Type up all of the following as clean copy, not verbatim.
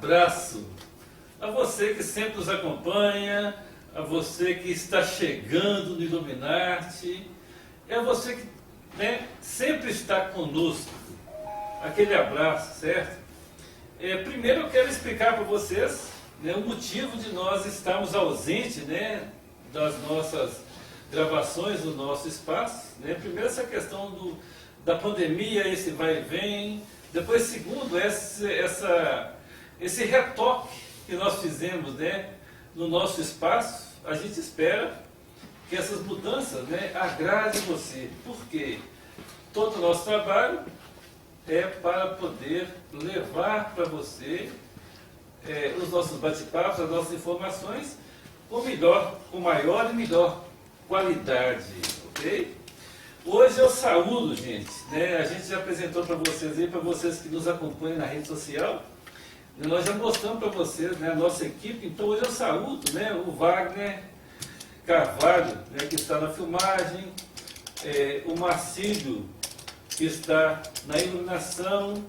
abraço a você que sempre nos acompanha, a você que está chegando no Illuminati, e a você que, né, sempre está conosco. Aquele abraço, certo? Primeiro eu quero explicar para vocês, né, o motivo de nós estarmos ausentes, né, das nossas gravações do nosso espaço. Né? Primeiro essa questão da pandemia, esse vai e vem. Depois, segundo, esse retoque que nós fizemos, né, no nosso espaço. A gente espera que essas mudanças, né, agradem você. Por quê? Todo o nosso trabalho é para poder levar para você os nossos bate-papos, as nossas informações com maior e melhor qualidade, ok? Hoje eu saúdo, gente, né? A gente já apresentou para vocês aí, para vocês que nos acompanham na rede social, nós já mostramos para vocês, né, a nossa equipe. Então hoje eu saúdo, né, o Wagner Carvalho, né, que está na filmagem, o Marcílio, que está na iluminação,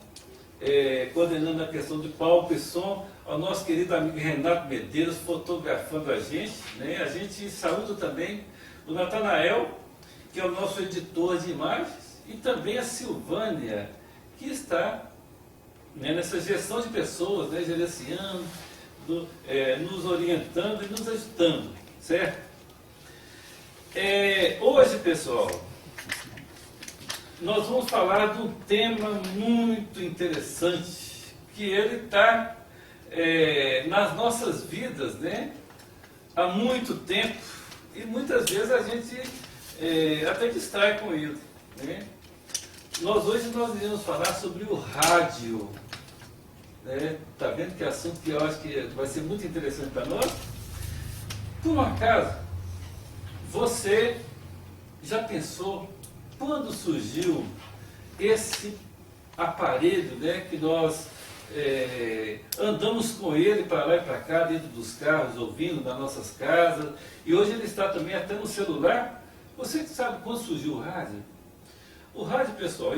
coordenando a questão de palco e som, ao nosso querido amigo Renato Medeiros, fotografando a gente, né? A gente saúda também o Natanael, que é o nosso editor de imagens, e também a Silvânia, que está, né, nessa gestão de pessoas, né, gerenciando, nos orientando e nos ajudando, certo? Hoje, pessoal, nós vamos falar de um tema muito interessante, que ele está nas nossas vidas, né, há muito tempo, e muitas vezes a gente até distrai com ele, né? Hoje nós iremos falar sobre o rádio, né? Tá vendo que é assunto que eu acho que vai ser muito interessante para nós? Por um acaso, você já pensou quando surgiu esse aparelho, né, que nós andamos com ele para lá e para cá, dentro dos carros, ouvindo nas nossas casas, e hoje ele está também até no celular? Você sabe quando surgiu o rádio? O rádio, pessoal,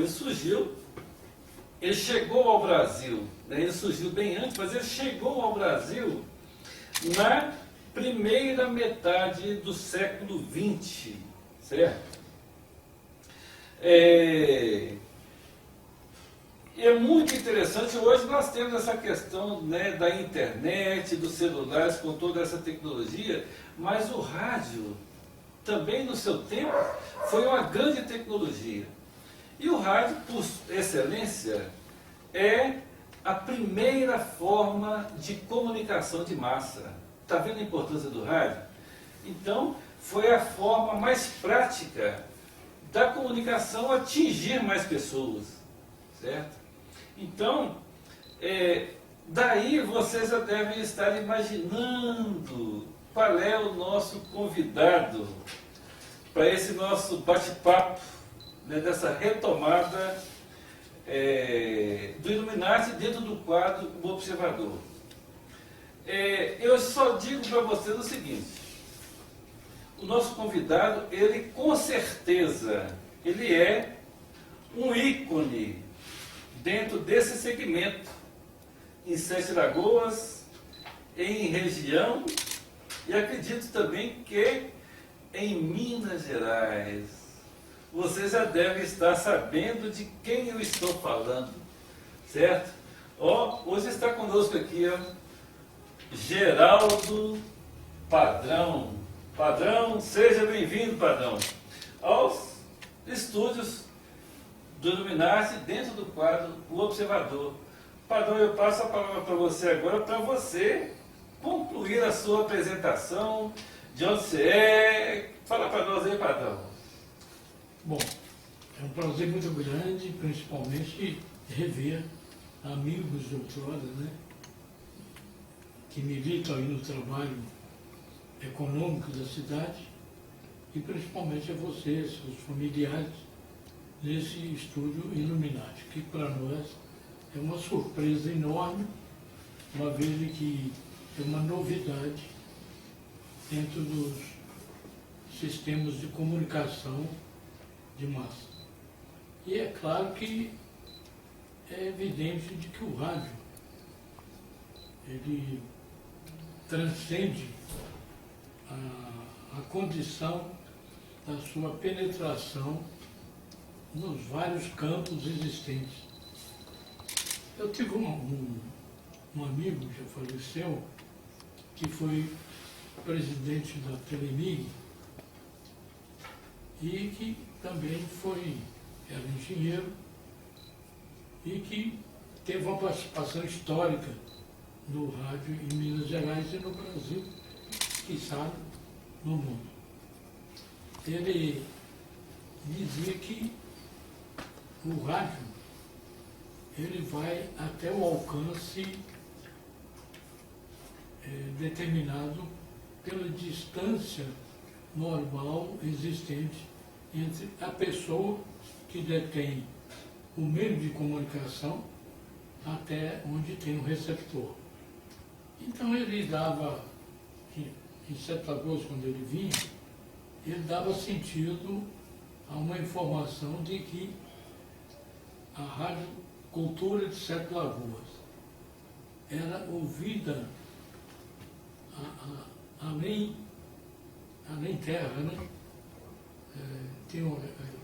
ele chegou ao Brasil, né? Ele surgiu bem antes, mas ele chegou ao Brasil na primeira metade do século XX, certo? É muito interessante. Hoje nós temos essa questão, né, da internet, dos celulares, com toda essa tecnologia, mas o rádio, também no seu tempo, foi uma grande tecnologia. E o rádio, por excelência, é a primeira forma de comunicação de massa. Está vendo a importância do rádio? Então, foi a forma mais prática da comunicação atingir mais pessoas, certo? Então, daí vocês já devem estar imaginando qual é o nosso convidado para esse nosso bate-papo, né, dessa retomada do Illuminati dentro do quadro O Observador. Eu só digo para vocês o seguinte: o nosso convidado, ele com certeza, ele é um ícone dentro desse segmento, em Sete Lagoas, em região, e acredito também que em Minas Gerais. Você já deve estar sabendo de quem eu estou falando, certo? Hoje está conosco aqui, Geraldo Padrão. Padrão, seja bem-vindo, Padrão, aos estúdios do Illuminati, dentro do quadro O Observador. Padrão, eu passo a palavra para você agora, para você concluir a sua apresentação, de onde você é. Fala para nós aí, Padrão. Bom, é um prazer muito grande, principalmente rever amigos de outrora, né, que militam aí no trabalho econômico da cidade, e principalmente a vocês, os familiares, nesse estúdio Illuminati, que para nós é uma surpresa enorme, uma vez que é uma novidade dentro dos sistemas de comunicação de massa. E é claro que é evidente de que o rádio ele transcende a condição da sua penetração nos vários campos existentes. Eu tive um amigo que já faleceu, que foi presidente da Telemig e que também era engenheiro e que teve uma participação histórica no rádio em Minas Gerais e no Brasil, quiçá no mundo. Ele dizia que o rádio ele vai até o alcance determinado pela distância normal existente entre a pessoa que detém o meio de comunicação até onde tem o receptor. Então ele dava, em 7 de agosto, quando ele vinha, ele dava sentido a uma informação de que a Rádio Cultura de Sete Lagoas era ouvida além terra, né? Tinham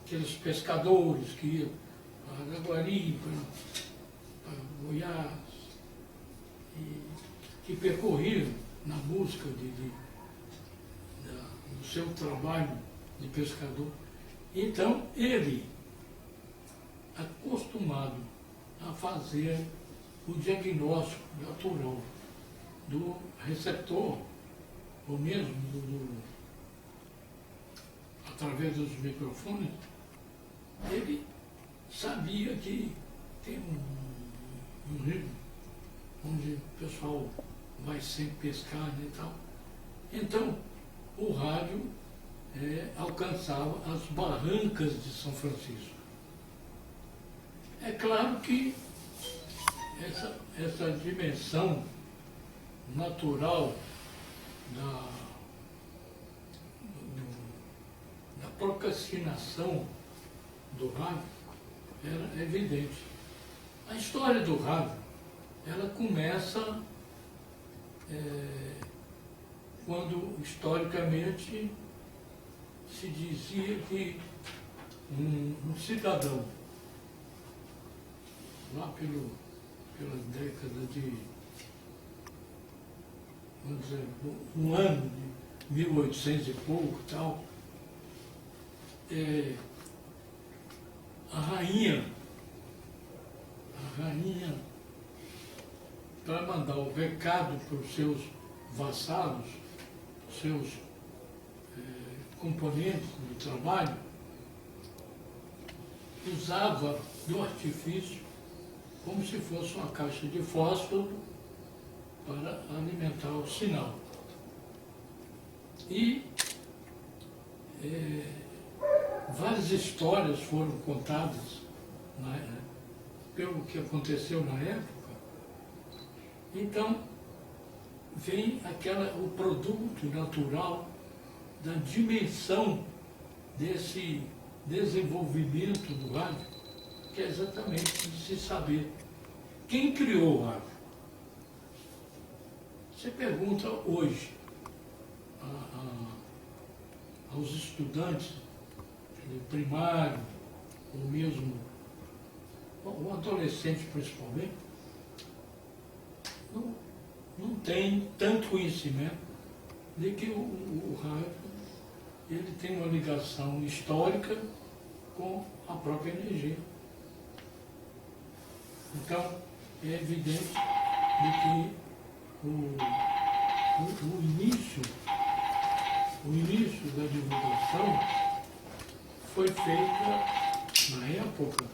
aqueles pescadores que iam para Araguari, para Goiás, e que percorriam na busca do seu trabalho de pescador. Então, ele, acostumado a fazer o diagnóstico natural do receptor, ou mesmo através dos microfones, ele sabia que tem um rio onde o pessoal vai sempre pescar, né, e tal. Então, o rádio alcançava as barrancas de São Francisco. É claro que essa dimensão natural da procrastinação do rádio era evidente. A história do rádio, ela começa quando, historicamente, se dizia que um cidadão, lá pela década de, vamos dizer, no ano de 1800 e pouco, tal, a rainha, para mandar o recado para os seus vassalos, seus componentes do trabalho, usava do artifício como se fosse uma caixa de fósforo para alimentar o sinal. E várias histórias foram contadas pelo que aconteceu na época. Então, vem o produto natural da dimensão desse desenvolvimento do rádio, que é exatamente de se saber quem criou o rádio. Você pergunta hoje aos estudantes de primário, ou mesmo o adolescente principalmente, não tem tanto conhecimento de que o rádio ele tem uma ligação histórica com a própria energia. Então, é evidente de que o início da divulgação foi feita na época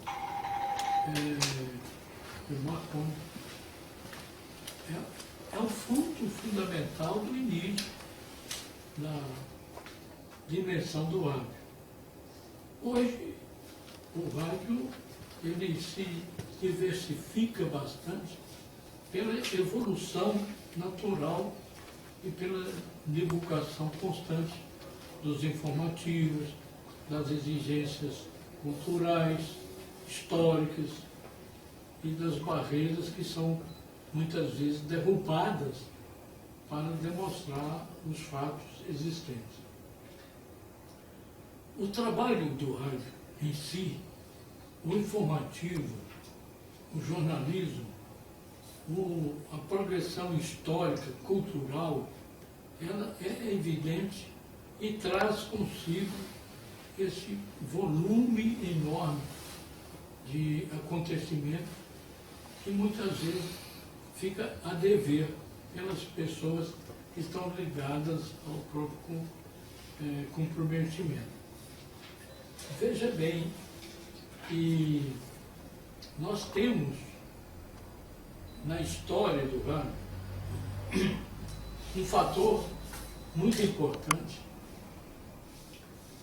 do Marconi. É o fruto fundamental do início da dimensão do rádio. Hoje, o rádio ele se diversifica bastante pela evolução natural e pela divulgação constante dos informativos, das exigências culturais, históricas e das barreiras que são muitas vezes derrubadas para demonstrar os fatos existentes. O trabalho do rádio em si, o informativo, o jornalismo, a progressão histórica, cultural, ela é evidente e traz consigo esse volume enorme de acontecimentos que muitas vezes fica a dever pelas pessoas que estão ligadas ao próprio comprometimento. Veja bem que nós temos na história do rádio um fator muito importante,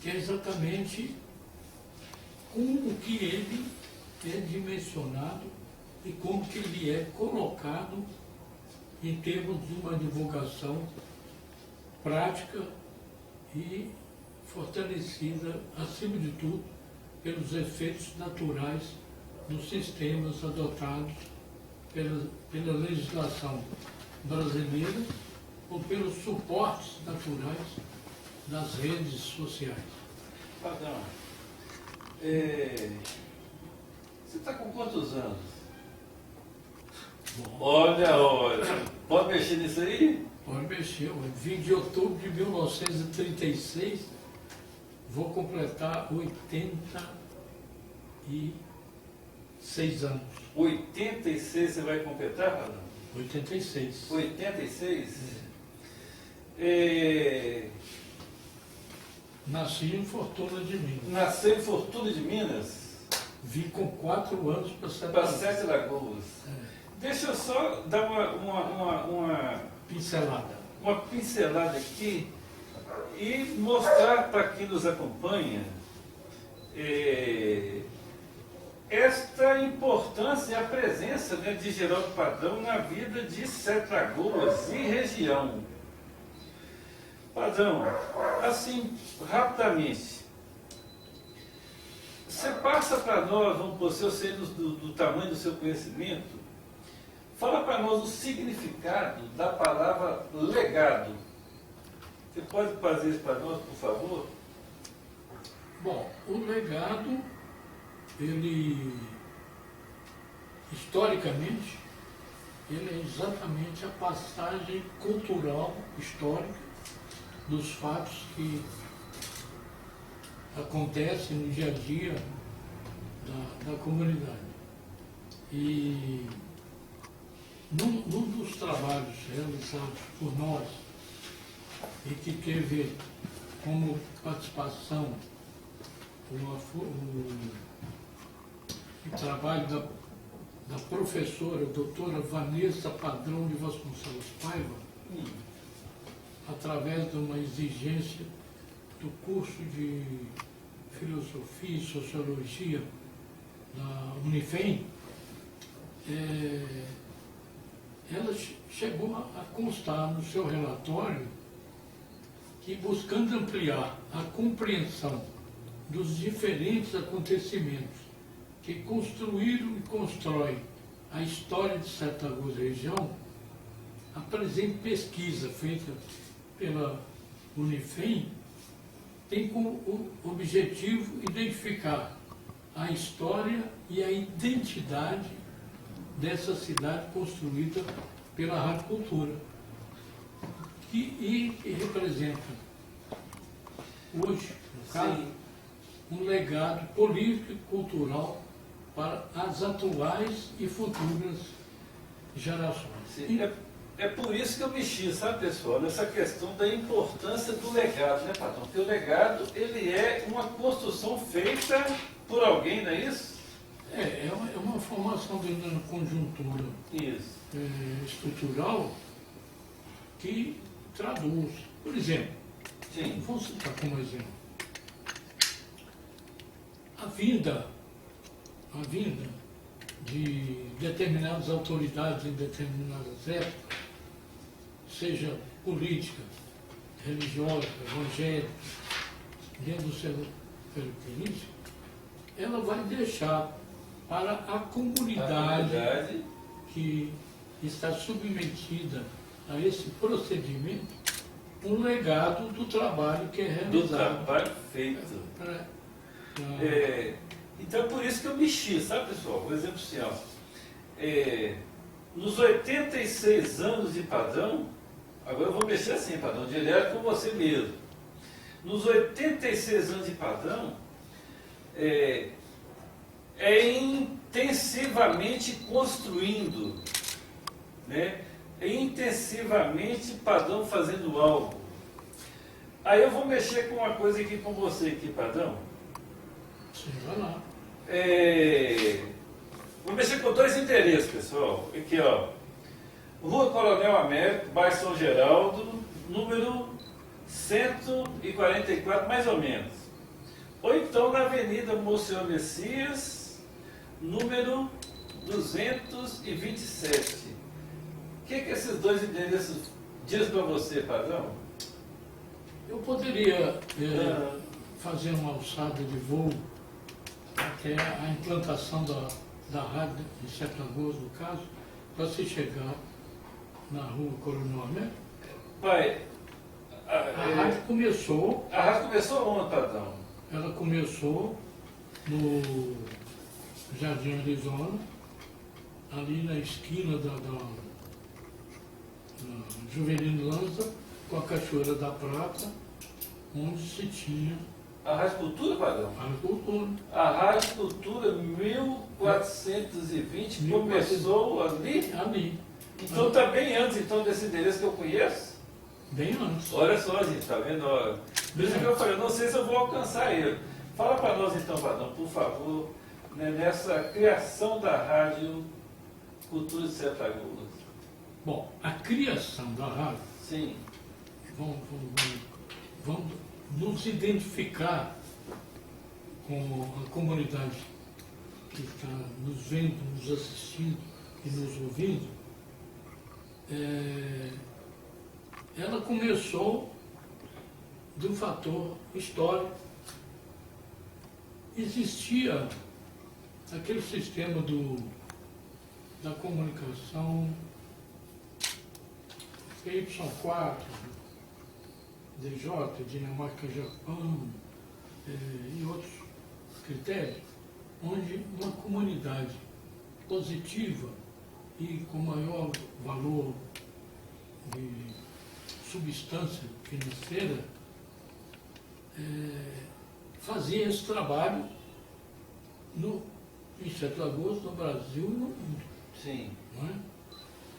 que é exatamente como que ele é dimensionado e como que ele é colocado em termos de uma divulgação prática e fortalecida, acima de tudo, pelos efeitos naturais dos sistemas adotados pela legislação brasileira ou pelos suportes naturais das redes sociais. Padrão, você está com quantos anos? Bom, Olha, pode mexer nisso aí? pode mexer. Eu vim de outubro de 1936, vou completar 86 anos. 86 você vai completar, Padrão? 86. 86? Nasci em Fortuna de Minas. Nasceu em Fortuna de Minas, Vim com 4 anos para para Sete Sete Lagoas. Deixa eu só dar uma pincelada aqui e mostrar para quem nos acompanha esta importância e a presença, né, de Geraldo Padrão na vida de Sete Lagoas e região. Padrão, assim, rapidamente, você passa para nós, vamos por eu sei do tamanho do seu conhecimento, fala para nós o significado da palavra legado. Você pode fazer isso para nós, por favor? Bom, o legado, ele, historicamente, ele é exatamente a passagem cultural, histórica, dos fatos que acontecem no dia a dia da comunidade. E num dos trabalhos realizados por nós, e que teve como participação o trabalho da professora, doutora Vanessa Padrão de Vasconcelos Paiva, através de uma exigência do curso de Filosofia e Sociologia da Unifem, ela chegou a constar no seu relatório que, buscando ampliar a compreensão dos diferentes acontecimentos que construíram e constroem a história de Sete Lagoas região, a presente pesquisa feita pela Unifem tem como objetivo identificar a história e a identidade dessa cidade construída pela Rádio Cultura, que representa hoje, no caso, um legado político e cultural para as atuais e futuras gerações. Sim. É por isso que eu mexi, sabe, pessoal, nessa questão da importância do legado, né, Patrão? Porque o legado, ele é uma construção feita por alguém, não é isso? É uma formação de uma conjuntura estrutural que traduz. Por exemplo, vou citar como exemplo, a vinda de determinadas autoridades em determinadas épocas, seja política, religiosa, evangélica, dentro do seu característico, ela vai deixar para a comunidade que está submetida a esse procedimento um legado do trabalho que é Do realizado. trabalho feito. Então, por isso que eu mexi, sabe, pessoal? Um exemplo assim, ó. Nos 86 anos de padrão, agora eu vou mexer assim, padrão, direto com você mesmo. Nos 86 anos de padrão, intensivamente construindo, né? Intensivamente padrão fazendo algo. Aí eu vou mexer com uma coisa aqui com você aqui, padrão. Sim, vai lá. Vou mexer com dois endereços, pessoal. Aqui, ó. Rua Coronel Américo, bairro São Geraldo, número 144, mais ou menos. Ou então na Avenida Monsenhor Messias, número 227. O que esses dois endereços dizem para você, padrão? Eu poderia fazer uma alçada de voo até a implantação da rádio em 7 de agosto, no caso, para se chegar na rua Coronel Américo. Pai, A rádio começou. A rádio começou onde, padrão? Ela começou no Jardim Arizona, ali na esquina da Juvelino Lanza, com a Cachoeira da Prata, onde se tinha A Rádio Cultura, padrão? a agricultura. A Rádio Cultura 1420 começou ali? Ali, Então está bem antes então, desse endereço que eu conheço. bem antes. Olha só, gente, tá vendo? Olha. Por isso que eu falei, eu não sei se eu vou alcançar ele. Fala para nós então, padrão, por favor, né, nessa criação da Rádio Cultura de 7 de Agosto. Bom, a criação da rádio, Sim. vamos nos identificar com a comunidade que está nos vendo, nos assistindo e nos ouvindo. Ela começou do fator histórico. Existia aquele sistema da comunicação Y4, DJ, Dinamarca, Japão e outros critérios, onde uma comunidade positiva e com maior valor de substância financeira fazia esse trabalho em 7 de agosto, no Brasil e no mundo. Sim. Não é?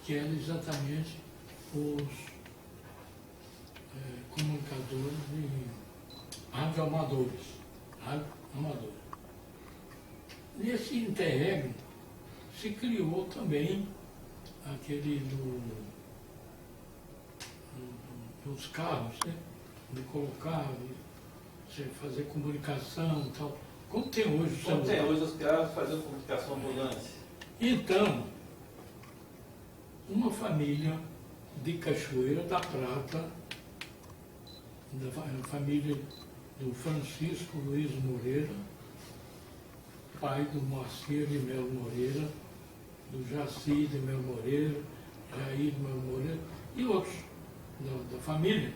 Que eram exatamente os comunicadores e radioamadores. Nesse interregno se criou também aquele dos carros, né? De colocar, você fazer comunicação e tal. Como tem hoje o Como tem celular. hoje os caras fazendo comunicação ambulante? Então, uma família de Cachoeira da Prata, da família do Francisco Luiz Moreira, pai do Moacir de Melo Moreira, do Jaci de Melo Moreira, Jair de Melo Moreira e outros da família,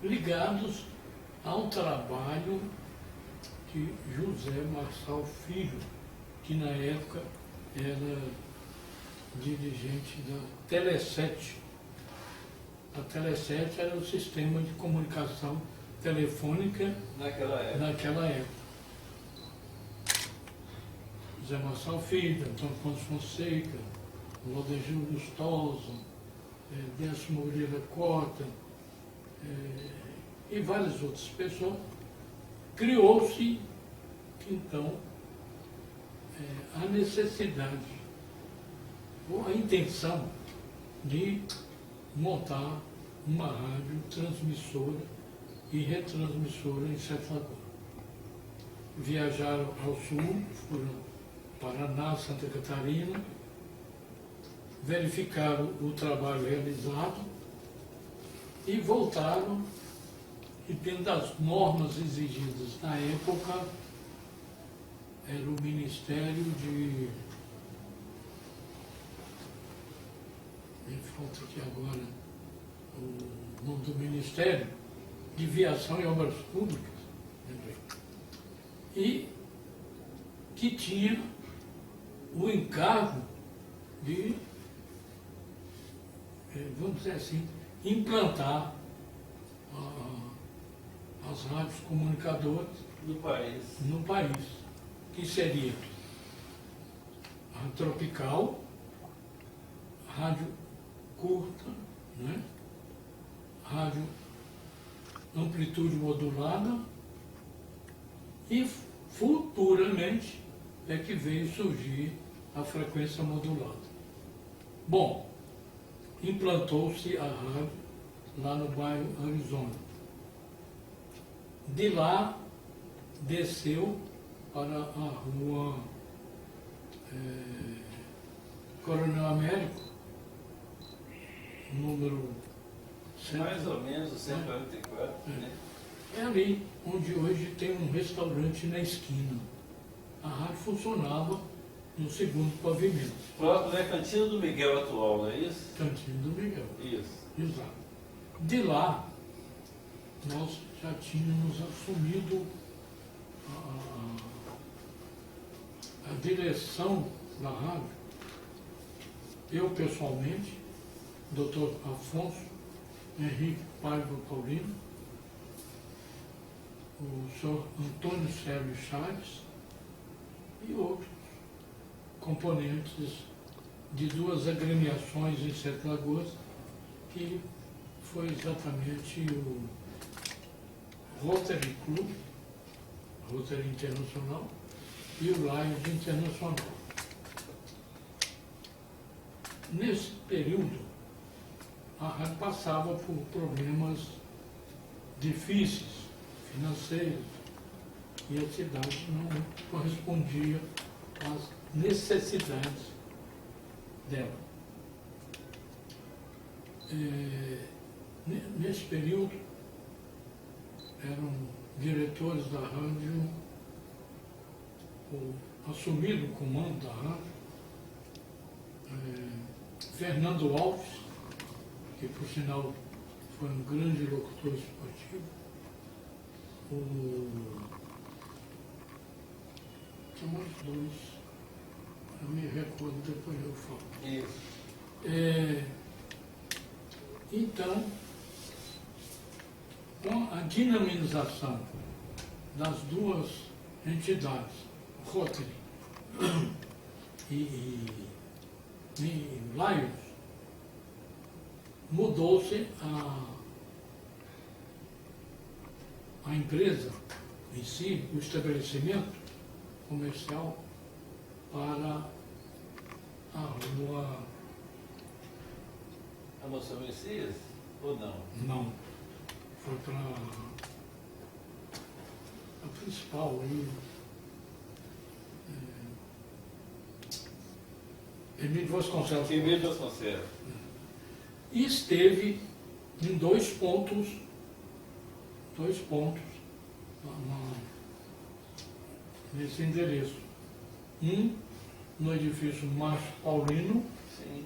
ligados ao trabalho de José Marçal Filho, que na época era dirigente da Tele7. A Tele7 era o sistema de comunicação telefônica naquela época. José Marçal Filho, Antônio Pontes Fonseca, Valdegir Gustoso, Décio Moreira Cota e várias outras pessoas. Criou-se, então, a necessidade ou a intenção de montar uma rádio transmissora e retransmissora em 7 de agosto. Viajaram ao sul, foram Paraná, Santa Catarina, verificaram o trabalho realizado e voltaram, e dentro das normas exigidas na época, era o Ministério de me falta aqui agora o nome do Ministério de Viação e Obras Públicas, e que tinha o encargo de, vamos dizer assim, implantar as rádios comunicadoras no país, que seria a Tropical, rádio curta, né? Rádio amplitude modulada, e futuramente é que veio surgir a frequência modulada. Bom, implantou-se a rádio lá no bairro Arizona. De lá, desceu para a rua Coronel Américo, número 100. Mais ou menos o 144, né? É ali onde hoje tem um restaurante na esquina. A rádio funcionava no segundo pavimento. Próximo é Cantina do Miguel atual, não é isso? Cantinho do Miguel. Isso. Exato. De lá, nós já tínhamos assumido a direção da rádio. Eu, pessoalmente, Dr. Afonso Henrique Paiva Paulino, o senhor Antônio Sérgio Chaves e outros componentes de duas agremiações em Sete Lagoas, que foi exatamente o Rotary Club, Rotary Internacional, e o Lions Internacional. Nesse período, a rádio passava por problemas difíceis, financeiros, e a cidade não correspondia às necessidades dela. Nesse período, eram diretores da rádio, assumiram o comando da rádio, Fernando Alves, que por sinal foi um grande locutor esportivo, tinha mais dois, eu me recordo, depois eu falo. Isso. Então, com a dinamização das duas entidades, Rotary e Lions, mudou-se a empresa em si, o estabelecimento comercial, para a rua... A Moça Messias? Ou não? Não, foi para a principal aí, Emílio Vasconcelos. Emílio Vasconcelos. E esteve em dois pontos nesse endereço. Um no edifício Márcio Paulino, Sim.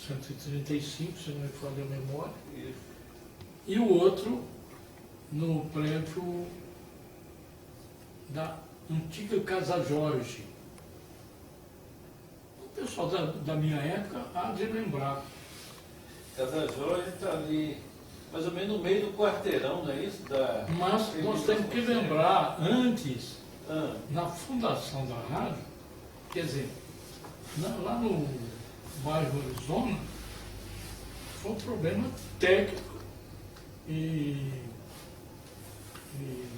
135, se não me falha a memória, Isso. e o outro no prédio da antiga Casa Jorge. O pessoal da minha época há de lembrar. Casa Jorge está ali, mais ou menos no meio do quarteirão, não é isso? Mas nós temos que lembrar, antes, Ah, na fundação da rádio, quer dizer, lá no bairro Arizona, foi um problema técnico e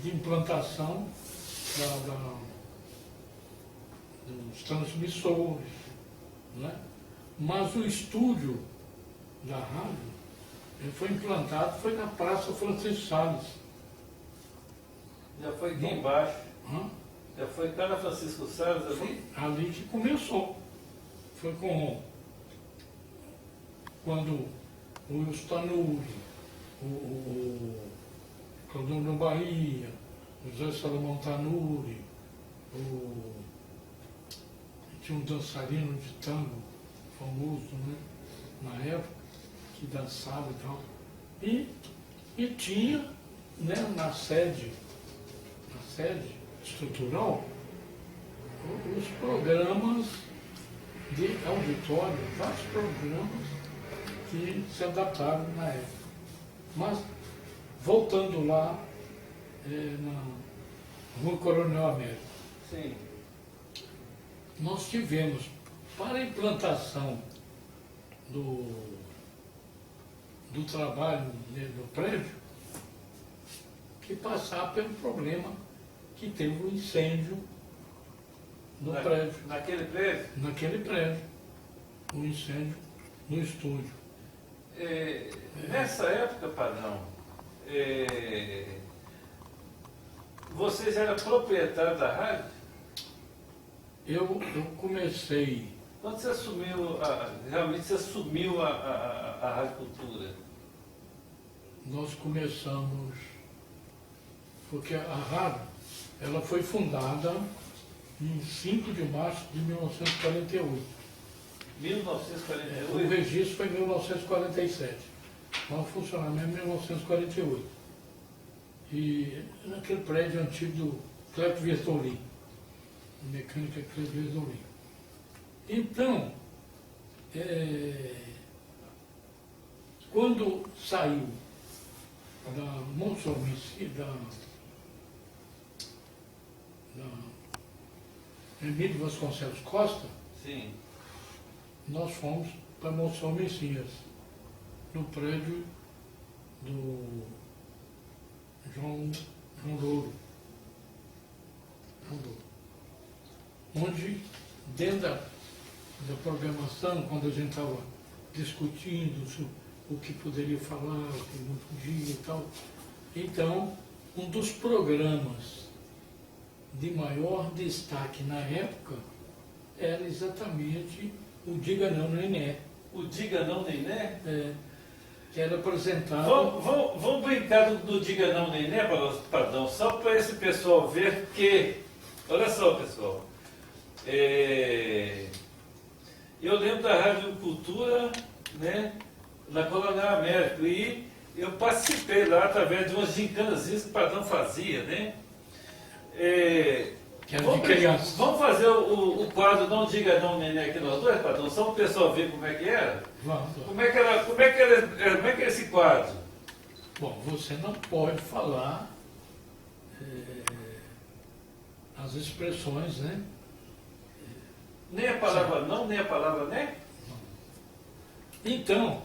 de implantação dos transmissores, né? Mas o estúdio da rádio, ele foi implantado, foi na Praça Francisco Salles. já foi aqui embaixo. Hã? Já foi cá na Francisco Salles ali? Ali que começou. Foi quando o Wilson Tanuri, o Claudão Bahia, o José Salomão Tanuri, tinha um dançarino de tango famoso, né? na época, que dançava e tal. E tinha, né, na sede estrutural, os programas de auditório, vários programas que se adaptaram na época. Mas, voltando lá, na Rua Coronel Américo, Sim. nós tivemos, para a implantação do trabalho, né, do prédio, que passar pelo problema que teve o incêndio no prédio. Naquele prédio? Naquele prédio, o incêndio no estúdio. Nessa época, Padrão, vocês eram proprietários da rádio? Eu comecei, Quando você assumiu, realmente você assumiu a Rádio Cultura? nós começamos, porque a rádio, ela foi fundada em 5 de março de 1948. 1948? O registro foi em 1947. Mas o funcionamento em 1948. E naquele prédio antigo do Cleto Vertolin, mecânica Cleto Vertolin. Então, quando saiu da Monsomici, da Emílio Vasconcelos Costa, Sim. nós fomos para Monção Messias, no prédio do João Louro. Onde, dentro da programação, quando a gente estava discutindo o que poderia falar, o que não podia e tal, então, um dos programas de maior destaque na época era exatamente o Diga Não Nené. O Diga Não Nené? Que era apresentado... Vamos brincar do Diga Não Nené, Padrão, só para esse pessoal ver que... Olha só, pessoal. Eu lembro da Rádio Cultura, né, na Coronel Américo, e eu participei lá através de umas gincanas que o Padrão fazia, né? Vamos fazer o quadro Não Diga Não Neném aqui nós dois, Padrão, só para o pessoal ver como é que era? Vamos. Como é que é esse quadro? Bom, você não pode falar as expressões, né? Nem a palavra não, nem a palavra né? Então,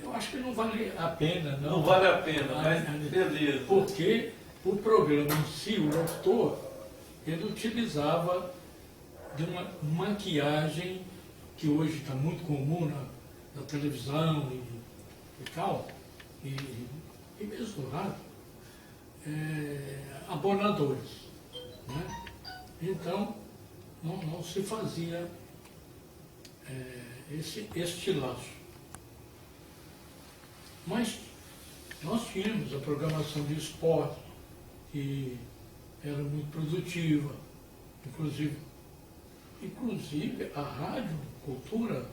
eu acho que não vale a pena, não. Não vale a pena, mas beleza. Porque o programa em si, o autor, ele utilizava de uma maquiagem que hoje está muito comum na televisão e tal, e mesmo no rádio, abonadores, né? Então, não se fazia este laço. Mas nós tínhamos a programação de esporte, que era muito produtiva, inclusive a Rádio Cultura,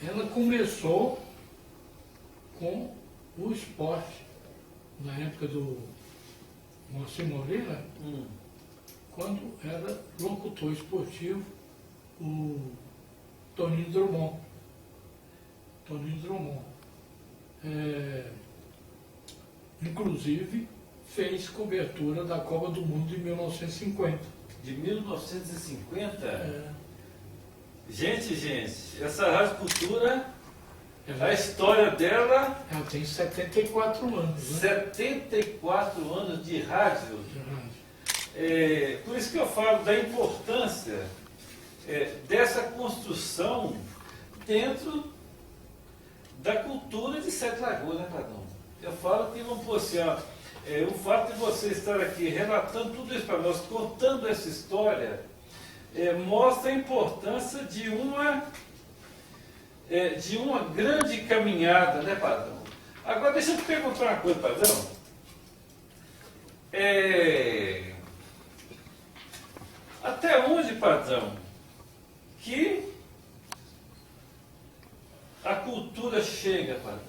ela começou com o esporte, na época do Moacir Moreira, quando era locutor esportivo, o Toninho Drummond. Inclusive, fez cobertura da Copa do Mundo de 1950. De 1950? Gente, essa Rádio Cultura, a história dela... Ela tem 74 anos. Né? 74 anos de rádio. Por isso que eu falo da importância dessa construção dentro da cultura de Sete Lagoas, né, Padrão? Eu falo que não fosse o fato de você estar aqui relatando tudo isso para nós, contando essa história, mostra a importância de uma grande caminhada, né, Padrão? Agora, deixa eu te perguntar uma coisa, Padrão. Até onde, Padrão, que a cultura chega, patrão?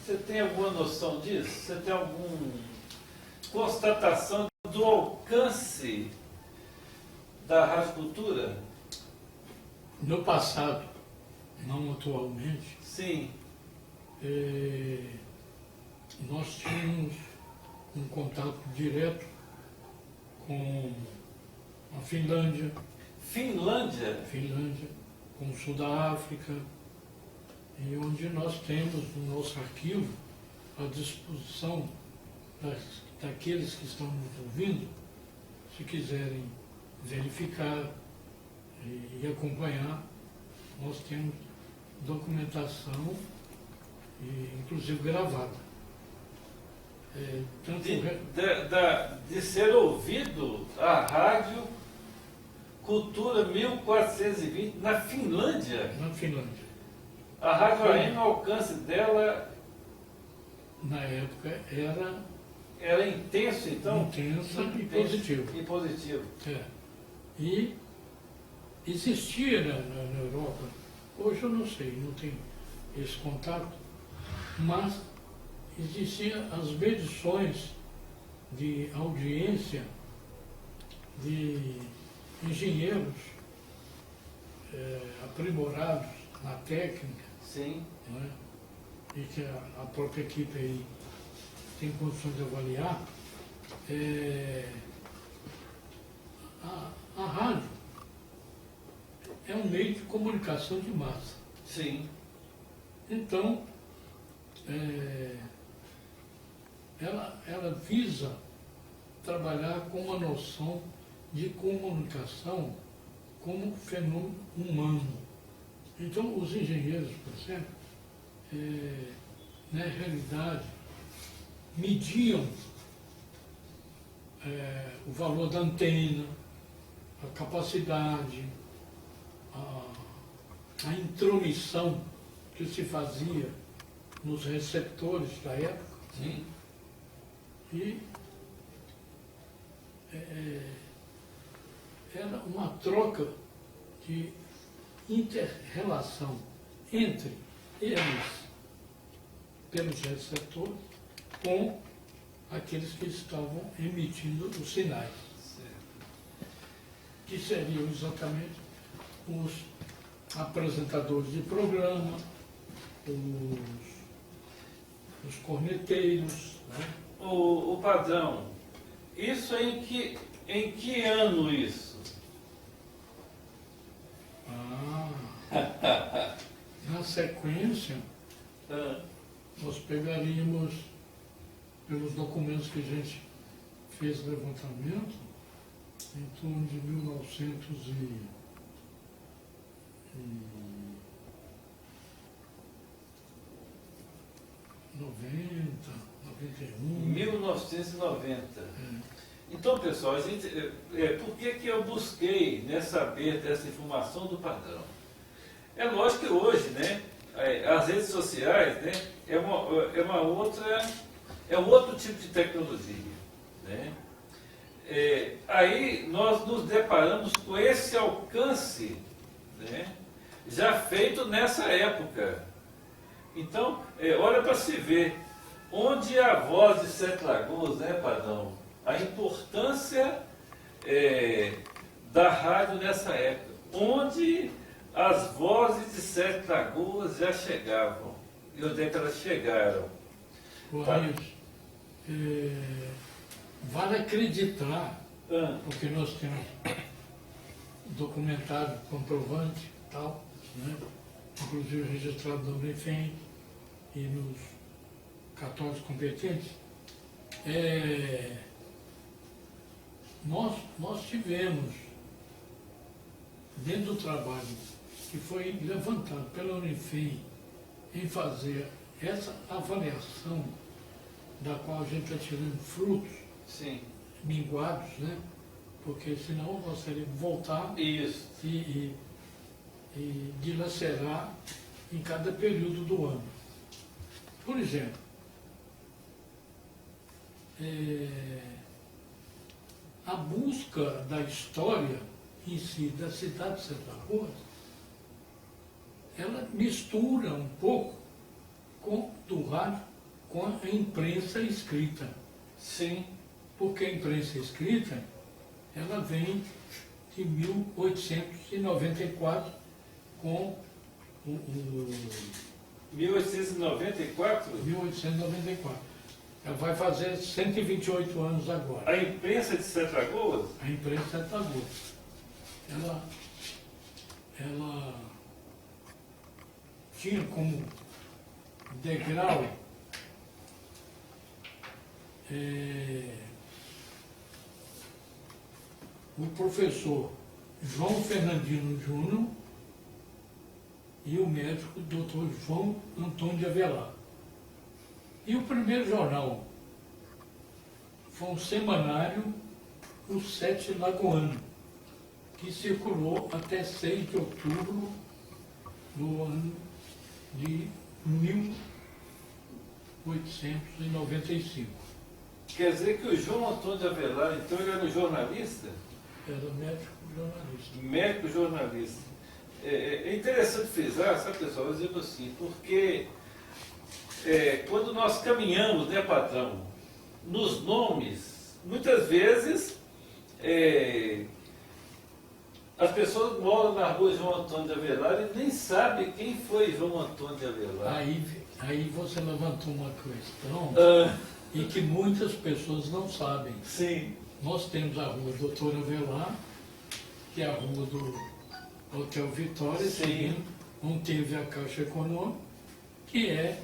Você tem alguma noção disso? Você tem alguma constatação do alcance da rádio cultura? No passado, não atualmente, Sim, nós tínhamos um contato direto com a Finlândia, Finlândia. com o sul da África, e onde nós temos no nosso arquivo à disposição daqueles que estão nos ouvindo, se quiserem verificar e acompanhar, nós temos documentação, inclusive gravada. Tanto De ser ouvido a rádio Cultura 1420 na Finlândia. na Finlândia. A rádio AM, o alcance dela Na época era intenso, então? intensa e Intenso positiva. E positivo. E existia na Europa, hoje eu não sei, não tenho esse contato, mas existiam as medições de audiência de engenheiros aprimorados na técnica, Sim. não é? E que a própria equipe aí tem condições de avaliar. A rádio é um meio de comunicação de massa. Sim. Então, ela visa trabalhar com uma noção de comunicação como fenômeno humano. Então, os engenheiros, por exemplo, na realidade, mediam o valor da antena, a capacidade, a intromissão que se fazia nos receptores da época. Sim. E era uma troca de inter-relação entre eles, pelos receptores, com aqueles que estavam emitindo os sinais, que seriam exatamente os apresentadores de programa, os corneteiros, né? O padrão, isso é em que ano isso? Na sequência, nós pegaríamos, pelos documentos que a gente fez levantamento, em torno de 1990. Então, pessoal, a gente, por que eu busquei, né, saber dessa informação do padrão? É lógico que hoje, né, as redes sociais, né, é um outro tipo de tecnologia, né? Aí nós nos deparamos com esse alcance, né, já feito nessa época. Então, olha para se ver, onde a voz de Sete Lagoas, né, padrão? A importância da rádio nessa época, onde as vozes de Sete Lagoas já chegavam, e onde é que elas chegaram? Vale acreditar, porque nós temos documentário comprovante, tal, né? Inclusive registrado no Unifem e nos cartórios competentes. Nós tivemos, dentro do trabalho que foi levantado pela Unifem em fazer essa avaliação, da qual a gente está tirando frutos, Sim. minguados, né? Porque senão nós teríamos que voltar Isso. e dilacerar em cada período do ano. Por exemplo, a busca da história em si da cidade de Sete Lagoas ela mistura um pouco do rádio com a imprensa escrita. Sim. Porque a imprensa escrita, ela vem de 1894 com o 1894? 1894. Ela vai fazer 128 anos agora. A imprensa de Sete Lagoas? A imprensa de Sete Lagoas. Ela tinha como degrau o professor João Fernandino Júnior e o médico Dr. João Antônio de Avelar. E o primeiro jornal foi um semanário, o Sete Lagoano, que circulou até 6 de outubro do ano de 1895. Quer dizer que o João Antônio de Avelar, então, ele era um jornalista? Era médico jornalista. Médico jornalista. É interessante frisar, sabe, pessoal, eu digo assim, porque quando nós caminhamos, né, patrão, nos nomes, muitas vezes as pessoas moram na rua João Antônio de Avelar e nem sabem quem foi João Antônio de Avelar. Aí você levantou uma questão e que muitas pessoas não sabem. Sim. Nós temos a rua Doutor Avelar, que é a rua do Hotel Vitória, seguindo, onde teve a Caixa Econômica, que é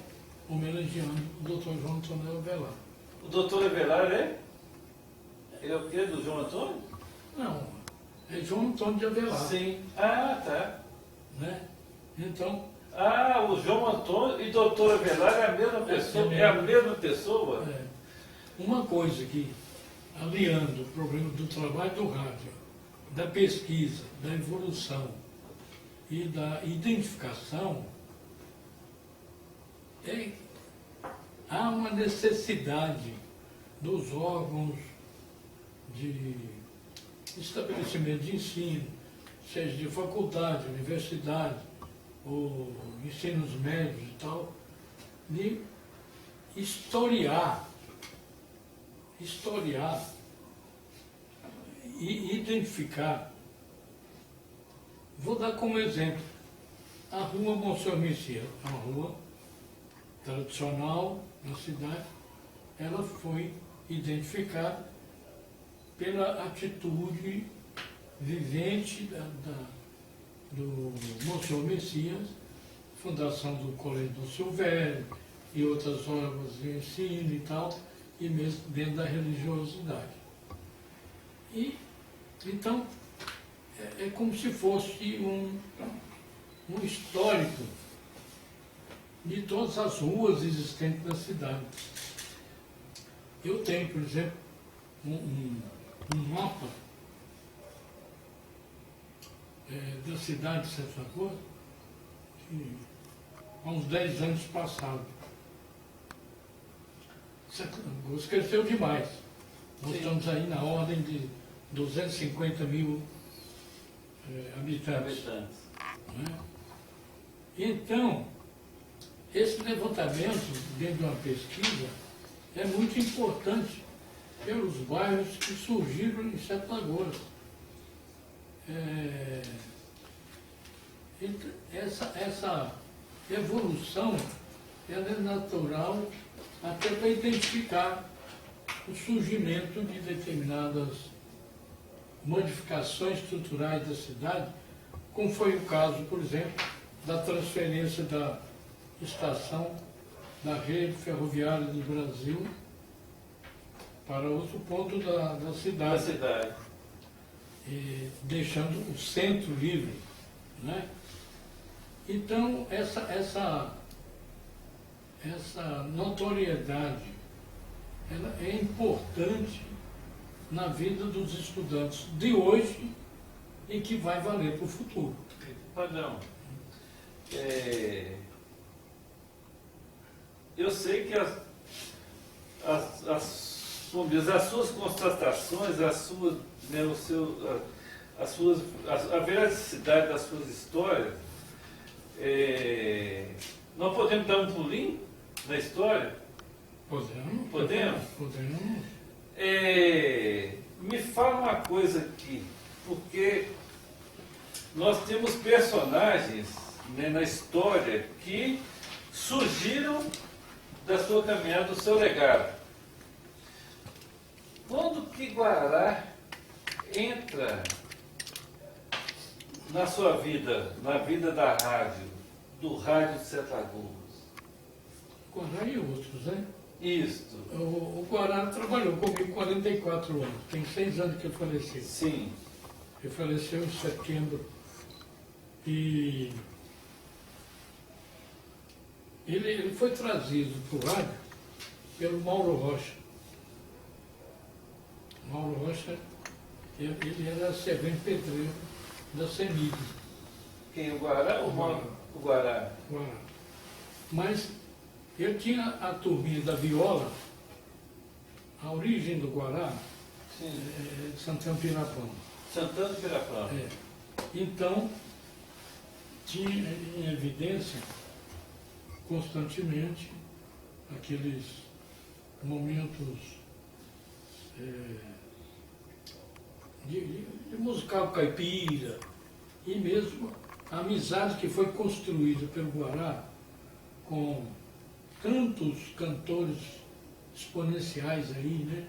homenageando o Dr. João Antônio Avelar. O doutor Avelar é o quê? Do João Antônio? Não, é João Antônio de Avelar. Sim. Ah, tá. Né? Então... o João Antônio e doutor Avelar é a mesma pessoa? É a mesma pessoa? Uma coisa que, aliando o problema do trabalho do rádio, da pesquisa, da evolução e da identificação, há uma necessidade dos órgãos de estabelecimento de ensino, seja de faculdade, universidade, ou ensinos médios e tal, de historiar e identificar. Vou dar como exemplo a rua Monsenhor Messias, uma rua tradicional na cidade. Ela foi identificada pela atitude vivente do Monsenhor Messias, fundação do Colégio do Silvério e outras obras de ensino e tal, e mesmo dentro da religiosidade. E, então, é como se fosse um histórico de todas as ruas existentes na cidade. Eu tenho, por exemplo, um mapa da cidade de Sete Lagoas, que há uns 10 anos passados. Sete Lagoas cresceu demais. Nós estamos aí na ordem de 250 mil habitantes. Né? Então, esse levantamento, dentro de uma pesquisa, é muito importante pelos bairros que surgiram em Sete Lagoas. Essa evolução ela é natural até para identificar o surgimento de determinadas modificações estruturais da cidade, como foi o caso, por exemplo, da transferência da estação da rede ferroviária do Brasil para outro ponto da cidade. Deixando o centro livre. Né? Então, essa notoriedade ela é importante na vida dos estudantes de hoje e que vai valer para o futuro. Padrão, eu sei que as suas constatações, a veracidade das suas histórias nós podemos dar um pulinho na história? Podemos? Podemos? Podemos. Me fala uma coisa aqui, porque nós temos personagens, né, na história que surgiram da sua caminhada, do seu legado. Quando que Guará entra na sua vida, na vida da rádio, do Rádio de Sete Lagoas? Guará e outros, né? Isto. O Guará trabalhou comigo 44 anos. Tem 6 anos que ele faleceu. Sim. Ele faleceu em setembro. E ele foi trazido para o rádio pelo Mauro Rocha. Mauro Rocha, ele era servente pedreiro da CEMIG. Quem? O Guará ou o Guará? Guará. Mas ele tinha a turminha da viola, a origem do Guará, é Santana Pirapama. Santana Pirapama. É. Então, tinha em evidência constantemente aqueles momentos de musical caipira, e mesmo a amizade que foi construída pelo Guará com tantos cantores exponenciais aí, né?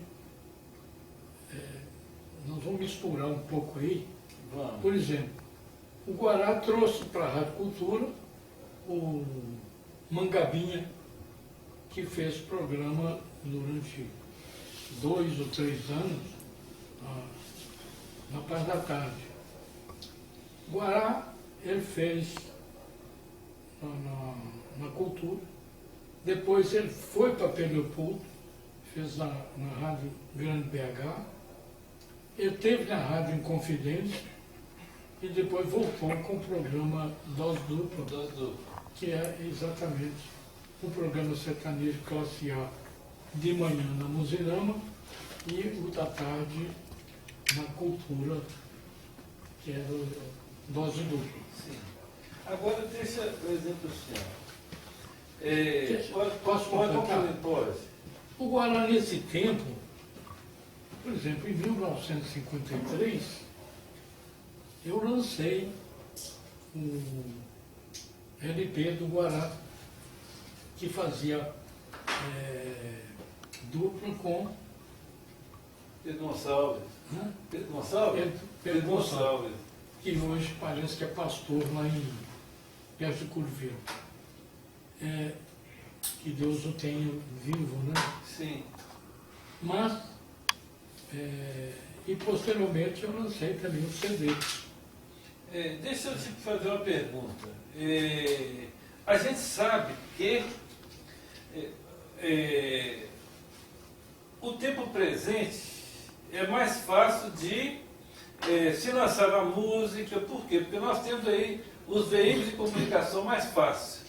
Nós vamos misturar um pouco aí. Vamos. Por exemplo, o Guará trouxe para a Rádio Cultura o Mangabinha, que fez programa durante 2 ou 3 anos na parte da tarde. Guará, ele fez na Cultura, depois ele foi para Pedro Leopoldo, fez na Rádio Grande BH, ele teve na Rádio Inconfidência e depois voltou com o programa Dose Dupla, que é exatamente o programa sertanejo classe A de manhã na Muzirama e o da tarde na Cultura, que era o Dose Dupla. Sim. Agora deixa o exemplo assim. Posso completar? Pode. O Guará, nesse tempo, por exemplo, em 1953, eu lancei o LP do Guará, que fazia dupla com Pedro Gonçalves. né? Pedro Gonçalves? Pedro Gonçalves, que hoje parece que é pastor lá em perto de Curvelo. Que Deus o tenha vivo, né? Sim. Mas, e posteriormente eu lancei também o CD. Deixa eu te fazer uma pergunta. A gente sabe que o tempo presente é mais fácil de se lançar a música. Por quê? Porque nós temos aí os veículos de comunicação mais fáceis.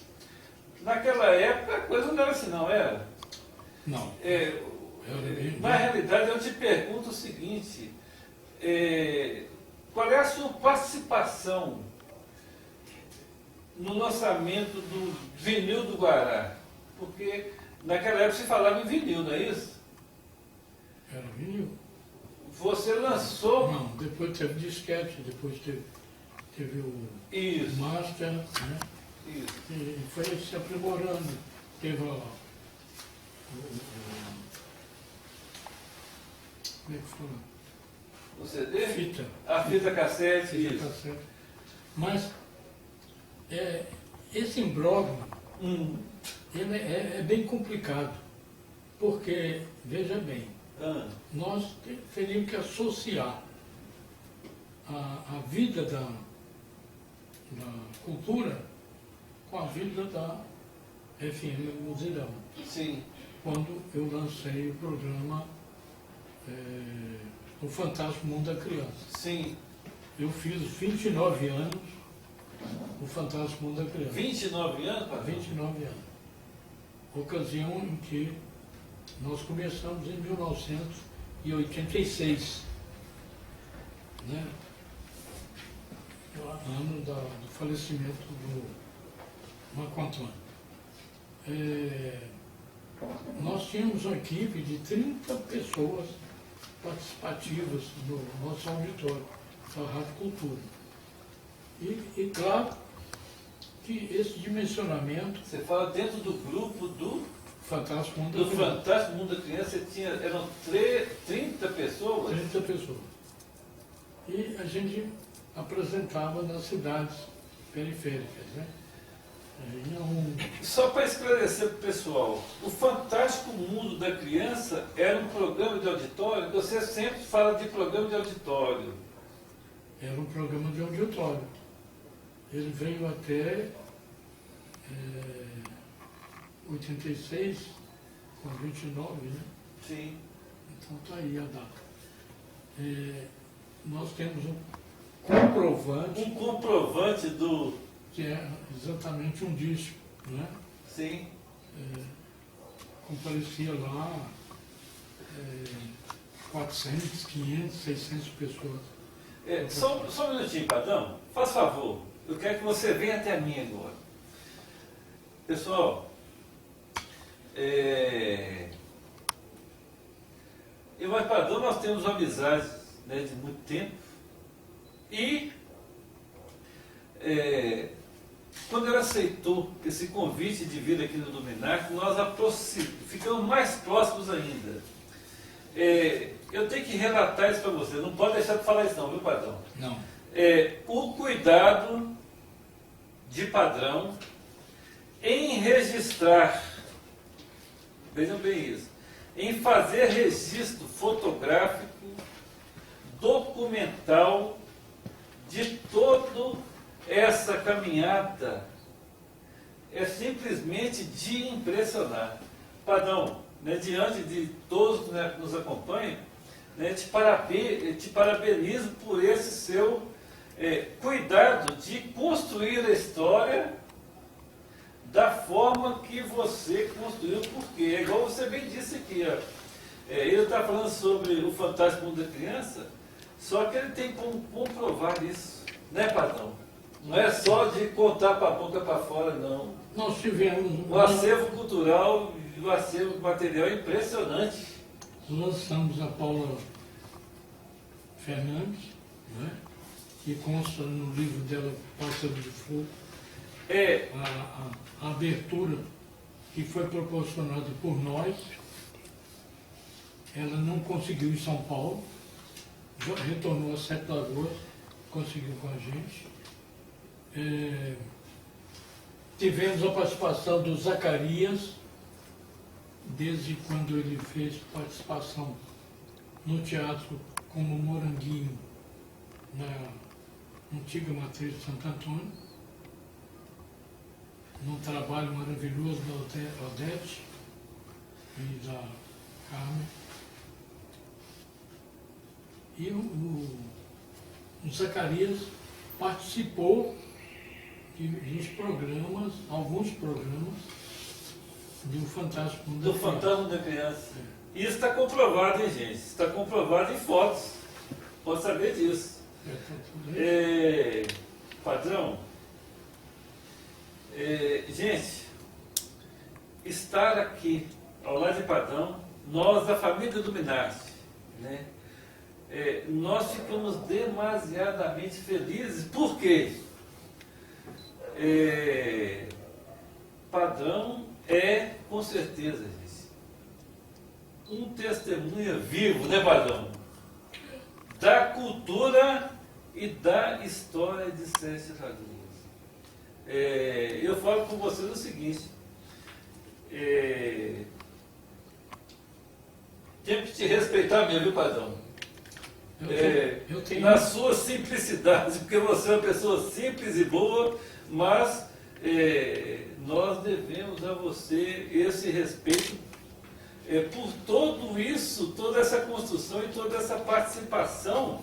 Naquela época a coisa não era assim, não era? Não. Na realidade, eu te pergunto o seguinte, qual é a sua participação no lançamento do vinil do Guará? Porque naquela época se falava em vinil, não é isso? Era vinil? Você lançou... Não, depois teve disquete, depois teve o Isso. master, né? Isso. E foi se aprimorando. Teve como é que fala? O CD? Fita. A fita cassete, Fita isso. cassete. Mas esse imbróglio, ele é bem complicado, porque, veja bem, nós teríamos que associar a vida da cultura com a vida da FM Muzirama. Sim. Quando eu lancei o programa O Fantástico Mundo da Criança. Sim. Eu fiz 29 anos o Fantástico Mundo da Criança. 29 anos, pai? 29 anos. Ocasião em que nós começamos em 1986, né? Ano do falecimento Marco Antônio, nós tínhamos uma equipe de 30 pessoas participativas no nosso auditório da Rádio Cultura. E claro que esse dimensionamento... Você fala dentro do grupo do Fantástico Mundo do Fantástico Mundo da Criança, eram 30 pessoas? 30 pessoas. E a gente apresentava nas cidades periféricas, né? Só para esclarecer para o pessoal, o Fantástico Mundo da Criança era um programa de auditório, você sempre fala de programa de auditório. Era um programa de auditório. Ele veio até 86, com 29, né? Sim. Então está aí a data. Nós temos um comprovante. Um comprovante do... Que é exatamente um disco, né? Sim. Comparecia lá 400, 500, 600 pessoas. Só um minutinho, Padrão. Faz favor. Eu quero que você venha até mim agora. Pessoal, eu e o Padrão, nós temos amizades, né, de muito tempo. E quando ele aceitou esse convite de vir aqui no Luminar, nós ficamos mais próximos ainda. Eu tenho que relatar isso para você, não pode deixar de falar isso não, viu, Padrão? Não. O cuidado de Padrão em registrar, vejam bem isso, em fazer registro fotográfico, documental, de toda essa caminhada, é simplesmente de impressionar. Padrão, né, diante de todos, né, que nos acompanham, né, te parabenizo por esse seu cuidado de construir a história da forma que você construiu, porque é igual você bem disse aqui, ó, ele está falando sobre o Fantástico Mundo da Criança, só que ele tem como comprovar isso, né, Padrão? Não é só de contar para a boca para fora, não. Nós tivemos... O acervo cultural e o acervo material é impressionante. Lançamos a Paula Fernandes, né? Que consta no livro dela, Pássaro de Fogo, a abertura que foi proporcionada por nós. Ela não conseguiu em São Paulo, já retornou a 7 de agosto, conseguiu com a gente. Tivemos a participação do Zacarias, desde quando ele fez participação no teatro como Moranguinho, na antiga matriz de Santo Antônio, num trabalho maravilhoso da Odete e da Carmen. E o Zacarias participou dos programas, alguns programas do Fantástico Mundo da Criança. Do Fantasma da Criança. Isso está comprovado, hein, gente? Está comprovado em fotos. Pode saber disso. Padrão, gente, estar aqui ao lado de Padrão, nós da família do Minarte, né? Nós ficamos demasiadamente felizes. Por quê? Padrão com certeza, gente, um testemunha vivo, né, Padrão? Da cultura e da história de Sete Lagoas. Eu falo com vocês o seguinte, tenho que te respeitar mesmo, viu, Padrão? Eu tenho... Na sua simplicidade, porque você é uma pessoa simples e boa, mas nós devemos a você esse respeito por tudo isso, toda essa construção e toda essa participação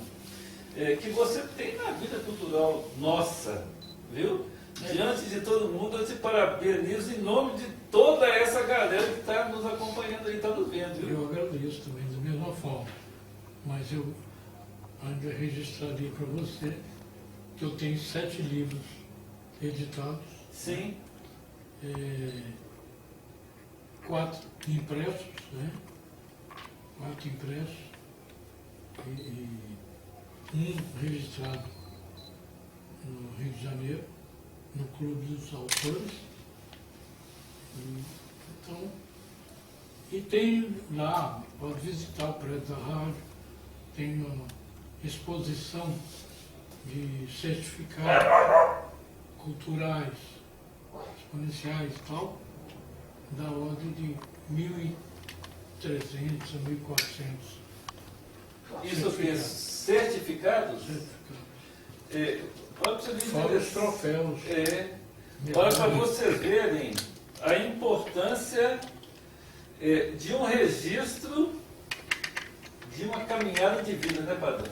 que você tem na vida cultural nossa, viu? Diante de todo mundo, eu te parabenizo em nome de toda essa galera que está nos acompanhando aí, está nos vendo, viu? Eu agradeço também, da mesma forma, mas eu ainda registraria para você que eu tenho 7 livros editados. Sim. 4 impressos, né? 4 impressos e um registrado no Rio de Janeiro, no Clube dos Autores. Então, e tem lá, pode visitar o prédio da rádio, tem uma exposição de certificados culturais, exponenciais e tal, da ordem de 1.300 a 1.400. Isso fez certificados? Fora os troféus. Olha, para vocês verem a importância de um registro de uma caminhada de vida, né, Padrão?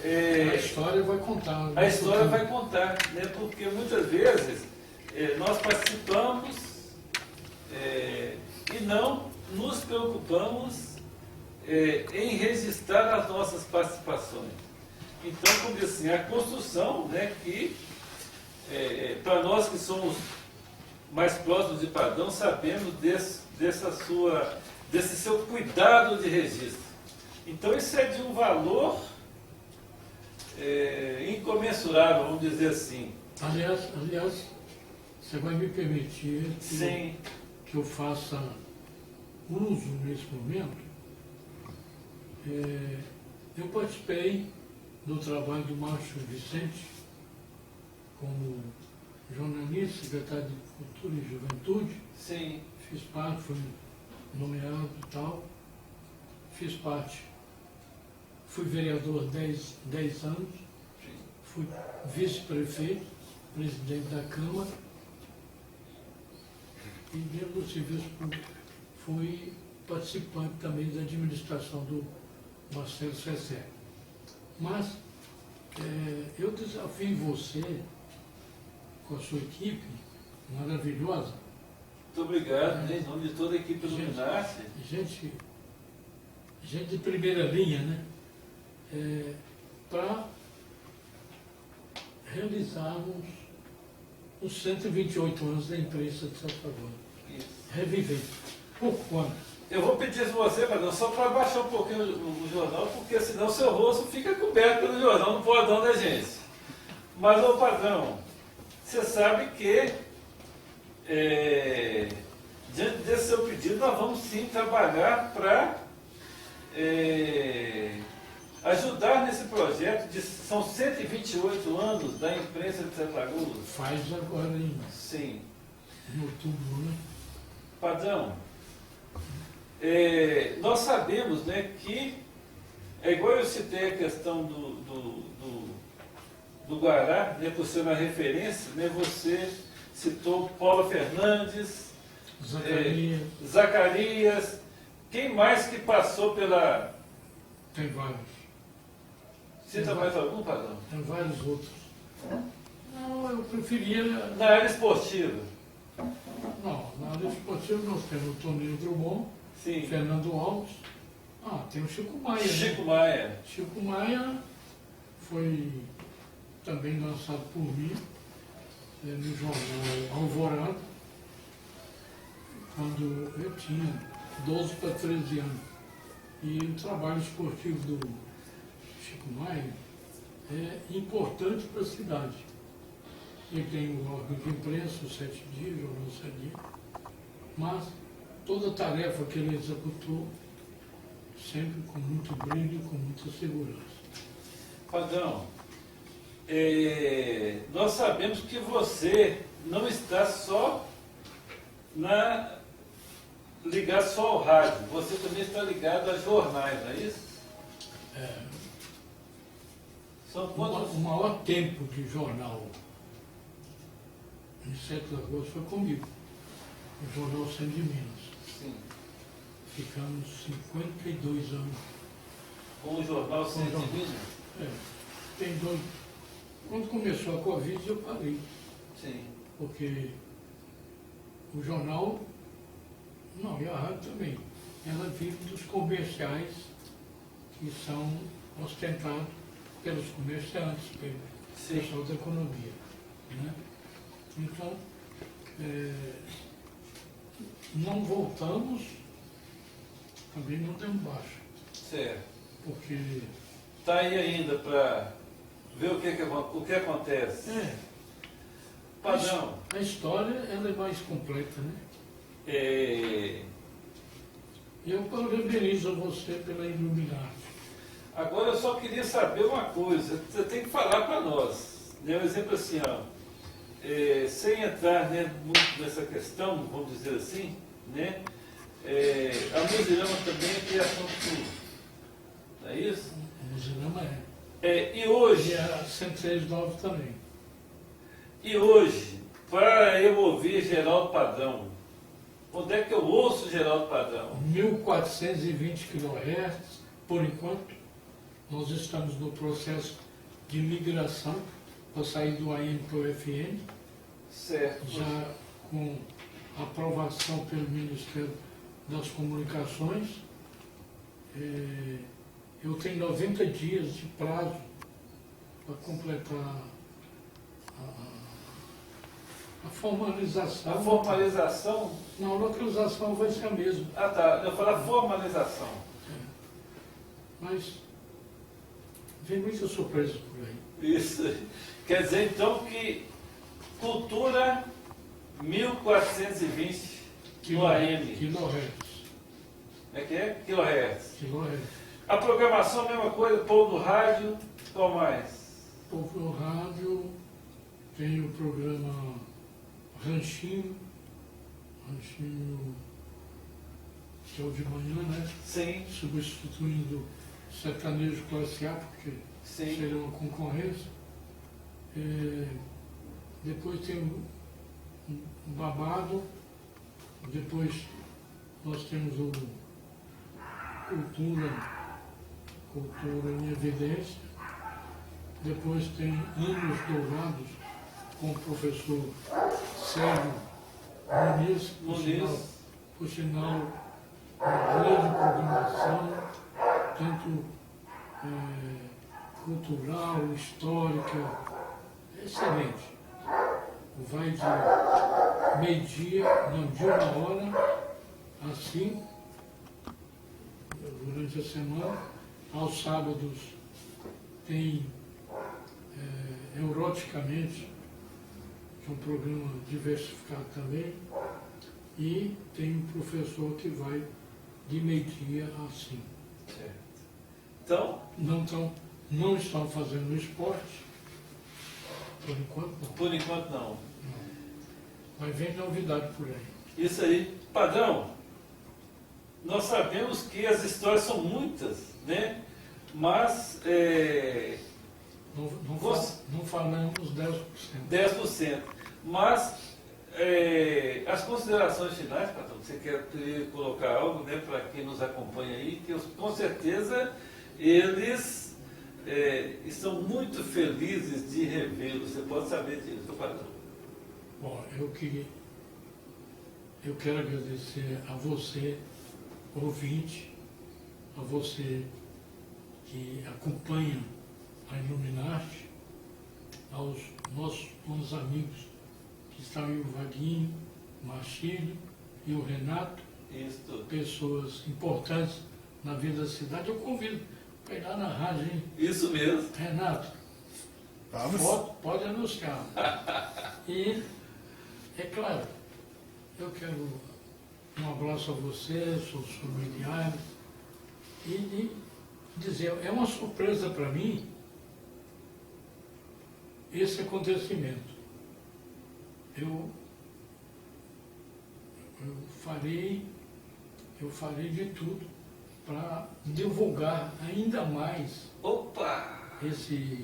A história vai contar. A história vai contar, né? Porque muitas vezes nós participamos e não nos preocupamos em registrar as nossas participações. Então, como diz assim, a construção, né, que para nós que somos mais próximos de Padrão, sabemos desse seu cuidado de registro. Então, isso é de um valor incomensurável, vamos dizer assim. Aliás, você vai me permitir Sim. que eu faça uso nesse momento. Eu participei do trabalho do Márcio Vicente como jornalista, secretário de Cultura e Juventude. Sim. Fiz parte, fui nomeado e tal. Fiz parte. Fui vereador 10 anos. Sim. Fui vice-prefeito, presidente da Câmara. E dentro do serviço público fui participante também da administração do Marcelo Cessé. Mas eu desafio você, com a sua equipe maravilhosa. Muito obrigado, né, em nome de toda a equipe do Luminarte. Gente de primeira linha, né? Para realizarmos os 128 anos da imprensa de Santo Antônio. Isso. Reviver. Por quando? Eu vou pedir a você, Padrão, só para abaixar um pouquinho o jornal, porque senão o seu rosto fica coberto pelo jornal, não pode dar da gente. Mas, ô Padrão, você sabe que, diante desse seu pedido, nós vamos sim trabalhar para ajudar nesse projeto. São 128 anos da imprensa de Sete Lagoas. Faz agora em outubro, né? Padrão, nós sabemos, né, que, igual eu citei a questão do Guará, né, por ser uma referência, né, você citou Paula Fernandes, Zacarias, quem mais que passou pela... Tem vários. Cita mais algum, Padrão? Tem vários outros. Não, eu preferia... Na área esportiva. Não, na área esportiva nós temos o Toninho Drummond, Sim. Fernando Alves, tem o Chico Maia. Chico né? Maia. Chico Maia foi também lançado por mim no jornal Alvorada, quando eu tinha 12 para 13 anos. E o trabalho esportivo do Chico Maia é importante para a cidade. Ele tem o órgão de imprensa, os 7 dias, o jornal 7 dias, mas toda a tarefa que ele executou, sempre com muito brilho e com muita segurança. Padrão, nós sabemos que você não está só ligado só ao rádio, você também está ligado a jornais, não é isso? São quantos? O maior tempo de jornal em Sete Lagoas foi comigo, o Jornal Centro de Minas. Sim. Ficamos 52 anos. Com o jornal Centro de Minas? Tem 2. Quando começou a Covid, eu parei. Sim. Porque o jornal, e a rádio também, ela vive dos comerciais que são ostentados pelos comerciantes, pelo pessoal da economia. Né? Então, Não voltamos, também não demos baixa, Certo. porque Está aí ainda para ver o que acontece. Padrão, a história ela é mais completa, né? Eu parabenizo você pela Illuminati. Agora eu só queria saber uma coisa, você tem que falar para nós. Né? Um exemplo assim, ó, sem entrar, né, muito nessa questão, vamos dizer assim, né? A Muzirama também é criação sua, não é isso? A Muzirama E hoje... E a 103.9 também. E hoje, para eu ouvir Geraldo Padrão, onde é que eu ouço Geraldo Padrão? 1420 kHz, por enquanto. Nós estamos no processo de migração para sair do AM para o FM. Certo. Já com aprovação pelo Ministério das Comunicações. Eu tenho 90 dias de prazo para completar a formalização. A formalização? Não, a localização vai ser a mesma. Ah, tá. Eu falo a formalização. Mas vem muita surpresa por aí. Isso. Quer dizer, então, que Cultura 1420 no AM. Kilohertz. É que é? Kilohertz. Kilohertz. A programação, a mesma coisa, povo do rádio, qual mais? O rádio tem o programa Ranchinho, que é o de manhã, né? Sim. Substituindo Sertanejo Classe A, porque Sim. seria uma concorrência. Depois tem o Babado, depois nós temos o Cultura em Evidência, depois tem Anos Dourados com o professor Sérgio Muniz, por sinal, grande programação, tanto cultural, histórica, excelente. Vai de meio-dia, não, de 1h, às 5, durante a semana. Aos sábados tem Euroticamente, que é um programa diversificado também, e tem um professor que vai de meio-dia às 5. Certo. Então? Não estão fazendo esporte, por enquanto não. Por enquanto não. Mas vem novidade por aí. Isso aí. Padrão, nós sabemos que as histórias são muitas, né? Mas não falamos 10%. 10%. Mas as considerações finais, Padrão, você quer colocar algo, né, para quem nos acompanha aí, que com certeza eles estão muito felizes de revê-lo. Você pode saber disso, Padrão. Bom, eu quero agradecer a você, ouvinte, a você que acompanha a Illuminati, aos nossos bons amigos que estão aí, o Vaguinho, o Marcílio e o Renato, Isso. Pessoas importantes na vida da cidade. Eu convido para ir lá na rádio, hein? Isso mesmo. Renato, pode anunciar. E, é claro, eu quero um abraço a você, seus familiares, e dizer, é uma surpresa para mim esse acontecimento. Eu farei de tudo para divulgar ainda mais esse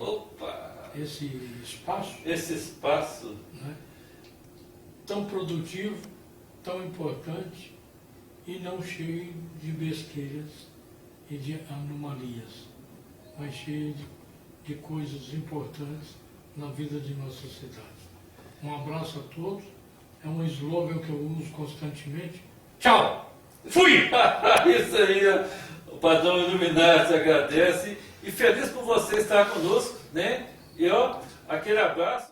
espaço. Esse espaço. Né, tão produtivo, tão importante e não cheio de besteiras e de anomalias, mas cheio de coisas importantes na vida de nossa cidade. Um abraço a todos. É um slogan que eu uso constantemente. Tchau! Fui! Isso aí, o Padrão Illuminati agradece e feliz por você estar conosco, né? E ó, aquele abraço.